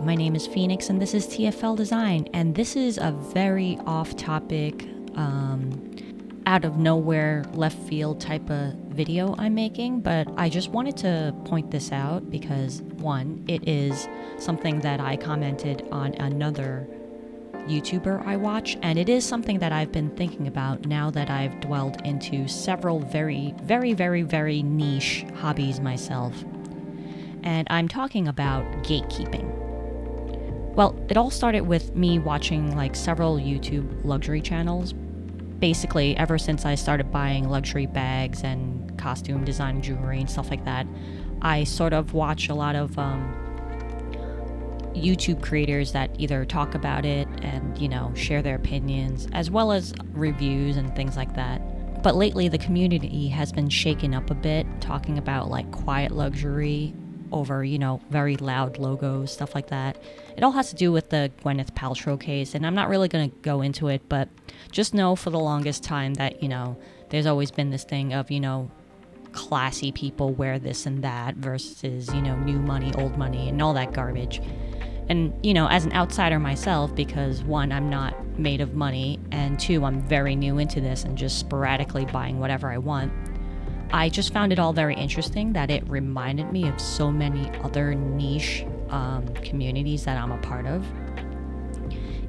my name is Phoenix and this is TFL Design, and this is a very off-topic, out of nowhere, left field type of video I'm making, but I just wanted to point this out because, one, it is something that I commented on another YouTuber I watch, and it is something that I've been thinking about now that I've dwelled into several very, very, very, very niche hobbies myself. And I'm talking about gatekeeping. Well, it all started with me watching like several YouTube luxury channels. Basically, ever since I started buying luxury bags and costume design jewelry and stuff like that, I sort of watch a lot of YouTube creators that either talk about it and, share their opinions, as well as reviews and things like that. But lately, the community has been shaken up a bit, talking about like quiet luxury over, very loud logos, stuff like that. It all has to do with the Gwyneth Paltrow case, and I'm not really going to go into it, but just know for the longest time that, there's always been this thing of, classy people wear this and that versus, new money, old money, and all that garbage. And, as an outsider myself, because one, I'm not made of money, and two, I'm very new into this and just sporadically buying whatever I want, I just found it all very interesting that it reminded me of so many other niche communities that I'm a part of.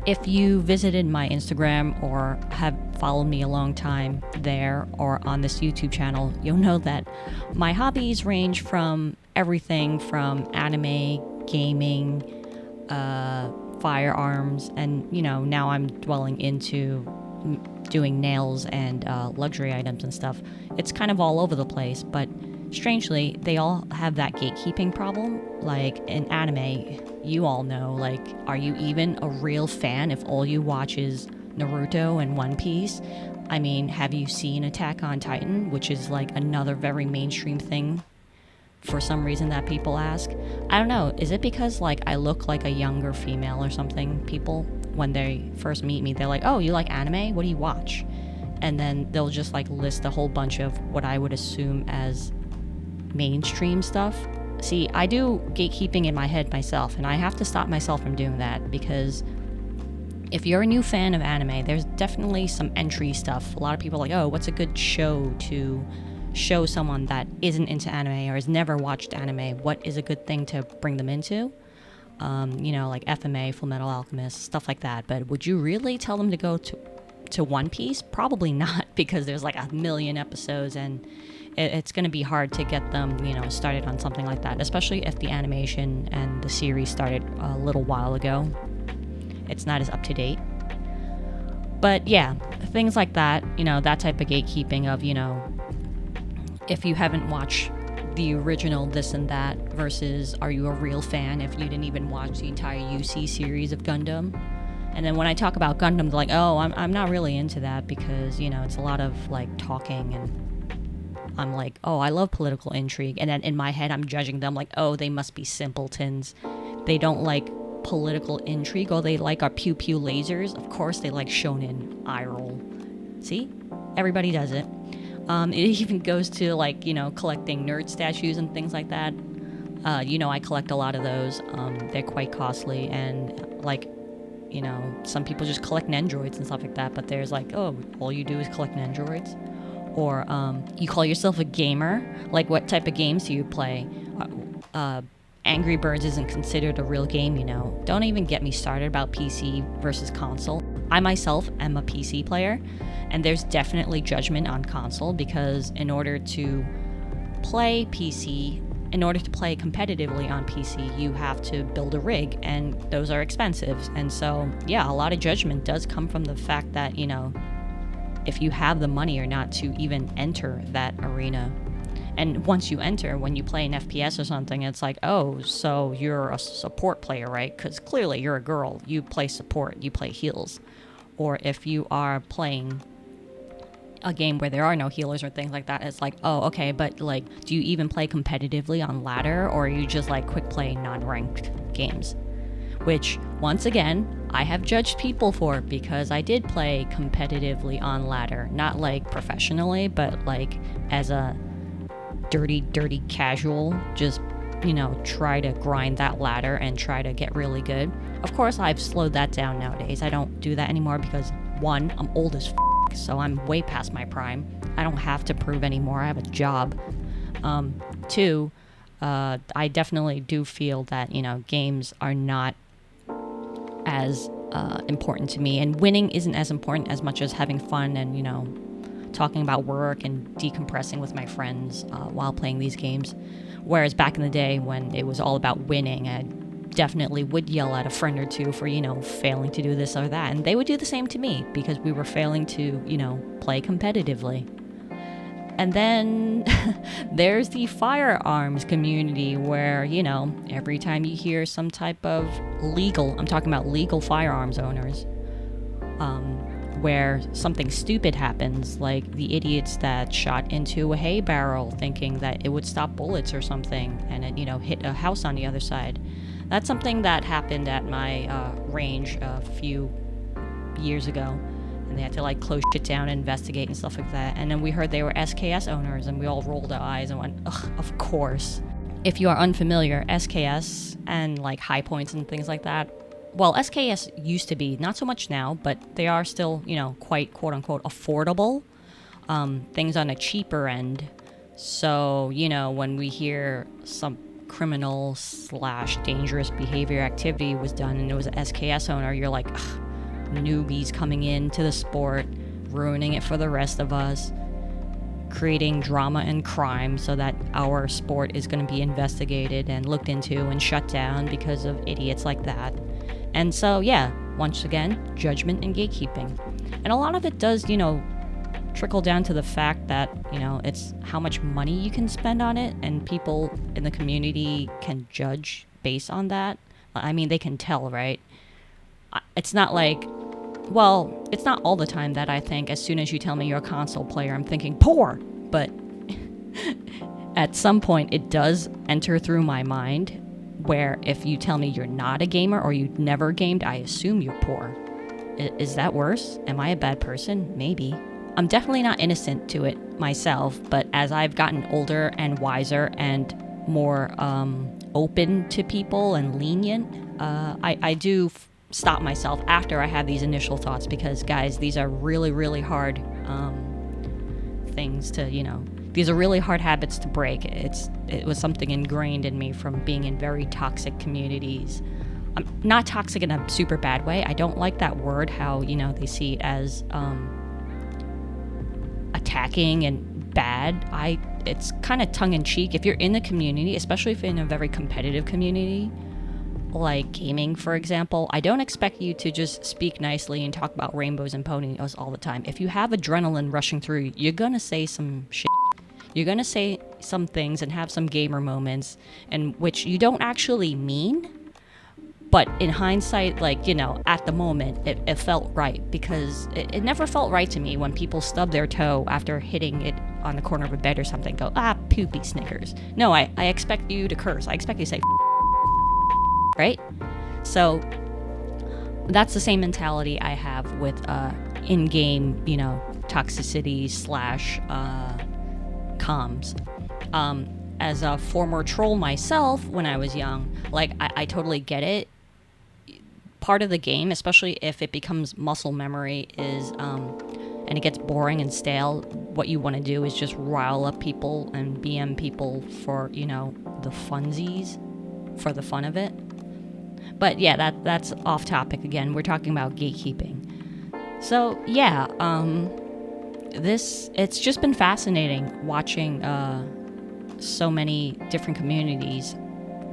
If you visited my Instagram or have followed me a long time there or on this YouTube channel, you'll know that my hobbies range from everything from anime, gaming, firearms, and now I'm dwelling into doing nails and luxury items and stuff. It's kind of all over the place, but strangely they all have that gatekeeping problem. Like in anime, you all know, like, are you even a real fan if all you watch is Naruto and One Piece? I mean, have you seen Attack on Titan, which is like another very mainstream thing for some reason that people ask? I don't know, is it because like I look like a younger female or something? People, when they first meet me, they're like, oh, you like anime? What do you watch? And then they'll just like list a whole bunch of what I would assume as mainstream stuff. See, I do gatekeeping in my head myself, and I have to stop myself from doing that, because if you're a new fan of anime, there's definitely some entry stuff. A lot of people are like, oh, what's a good show to show someone that isn't into anime or has never watched anime? What is a good thing to bring them into? Like FMA, Full Metal Alchemist, stuff like that. But would you really tell them to go to One Piece? Probably not, because there's like a million episodes, and it's going to be hard to get them, started on something like that, especially if the animation and the series started a little while ago. It's not as up to date. But yeah, things like that, that type of gatekeeping of, if you haven't watched the original this and that versus are you a real fan if you didn't even watch the entire UC series of Gundam. And then when I talk about Gundam, they're like, oh, I'm not really into that because, it's a lot of like talking, and I'm like, oh, I love political intrigue. And then in my head, I'm judging them like, oh, they must be simpletons. They don't like political intrigue. Oh, they like our pew pew lasers. Of course they like shonen eye roll. See? Everybody does it. It even goes to like, collecting nerd statues and things like that. I collect a lot of those. They're quite costly, and like, some people just collect Nendroids and stuff like that, but there's like, oh, all you do is collect Nendroids? Or you call yourself a gamer? Like, what type of games do you play? Angry Birds isn't considered a real game, Don't even get me started about PC versus console. I myself am a PC player, and there's definitely judgment on console, because in order to play competitively on PC, you have to build a rig, and those are expensive. And so, yeah, a lot of judgment does come from the fact that, if you have the money or not to even enter that arena. And once you enter, when you play an FPS or something, it's like, oh, so you're a support player, right? Because clearly you're a girl. You play support. You play heals. Or if you are playing a game where there are no healers or things like that, it's like, oh, okay, but like, do you even play competitively on ladder, or are you just like quick play non-ranked games? Which, once again, I have judged people for, because I did play competitively on ladder. Not like professionally, but like as a dirty casual, just try to grind that ladder and try to get really good. Of course, I've slowed that down nowadays. I don't do that anymore because, one, I'm old as so I'm way past my prime. I don't have to prove anymore. I have a job. Two, I definitely do feel that, games are not as important to me, and winning isn't as important as much as having fun and, talking about work and decompressing with my friends while playing these games. Whereas back in the day when it was all about winning, I definitely would yell at a friend or two for, failing to do this or that. And they would do the same to me because we were failing to, play competitively. And then there's the firearms community where, every time you hear some type of I'm talking about legal firearms owners, where something stupid happens, like the idiots that shot into a hay barrel thinking that it would stop bullets or something, and it, hit a house on the other side. That's something that happened at my range a few years ago, and they had to close shit down and investigate and stuff like that. And then we heard they were SKS owners, and we all rolled our eyes and went, ugh, of course. If you are unfamiliar, SKS and High Points and things like that, well, SKS used to be, not so much now, but they are still, quite quote-unquote affordable, things on a cheaper end. So, when we hear some criminal / dangerous behavior activity was done and it was an SKS owner, you're like, ugh, newbies coming into the sport, ruining it for the rest of us, creating drama and crime so that our sport is going to be investigated and looked into and shut down because of idiots like that. And so, yeah, once again, judgment and gatekeeping. And a lot of it does, trickle down to the fact that, it's how much money you can spend on it, and people in the community can judge based on that. I mean, they can tell, right? It's not it's not all the time that I think as soon as you tell me you're a console player, I'm thinking poor. But at some point, it does enter through my mind where if you tell me you're not a gamer or you've never gamed, I assume you're poor. Is that worse? Am I a bad person? Maybe. I'm definitely not innocent to it myself, but as I've gotten older and wiser and more open to people and lenient, I do stop myself after I have these initial thoughts because, guys, these are really, really hard things to, these are really hard habits to break. It was something ingrained in me from being in very toxic communities. I'm not toxic in a super bad way. I don't like that word, how, they see it as attacking and bad. It's kind of tongue-in-cheek. If you're in the community, especially if you're in a very competitive community, like gaming, for example, I don't expect you to just speak nicely and talk about rainbows and ponies all the time. If you have adrenaline rushing through you, you're gonna say some shit. You're gonna say some things and have some gamer moments, and which you don't actually mean, but in hindsight, at the moment, it felt right, because it never felt right to me when people stub their toe after hitting it on the corner of a bed or something, go, poopy Snickers. No, I expect you to curse. I expect you to say right? So that's the same mentality I have with in-game, toxicity / comms. As a former troll myself when I was young, I totally get it. Part of the game, especially if it becomes muscle memory, is and it gets boring and stale, what you want to do is just rile up people and BM people for, the funsies, for the fun of it. But yeah, that's off topic again. We're talking about gatekeeping. So yeah, it's just been fascinating watching so many different communities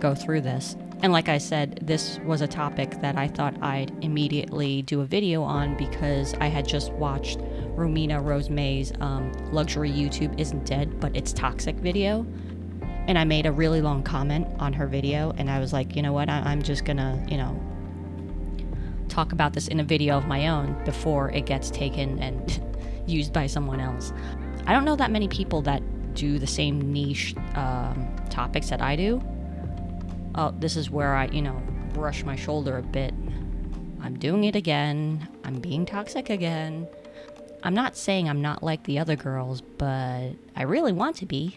go through this. And like I said, this was a topic that I thought I'd immediately do a video on because I had just watched Romina Rose May's Luxury YouTube Isn't Dead, But It's Toxic video. And I made a really long comment on her video, and I was like, you know what, I'm just gonna, talk about this in a video of my own before it gets taken and used by someone else. I don't know that many people that do the same niche topics that I do. Oh, this is where I, brush my shoulder a bit. I'm doing it again. I'm being toxic again. I'm not saying I'm not like the other girls, but I really want to be.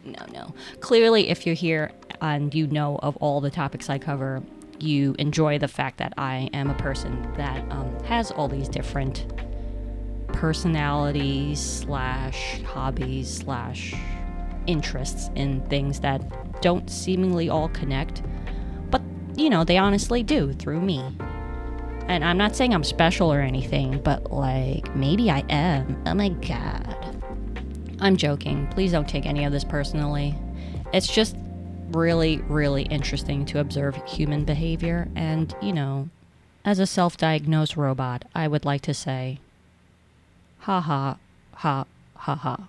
No. Clearly, if you're here and you know of all the topics I cover, you enjoy the fact that I am a person that has all these different personalities slash hobbies slash interests in things that don't seemingly all connect, but they honestly do through me. And I'm not saying I'm special or anything, but like maybe I am. Oh my god. I'm joking. Please don't take any of this personally. It's just really, really interesting to observe human behavior, and as a self-diagnosed robot, I would like to say, ha ha, ha ha ha.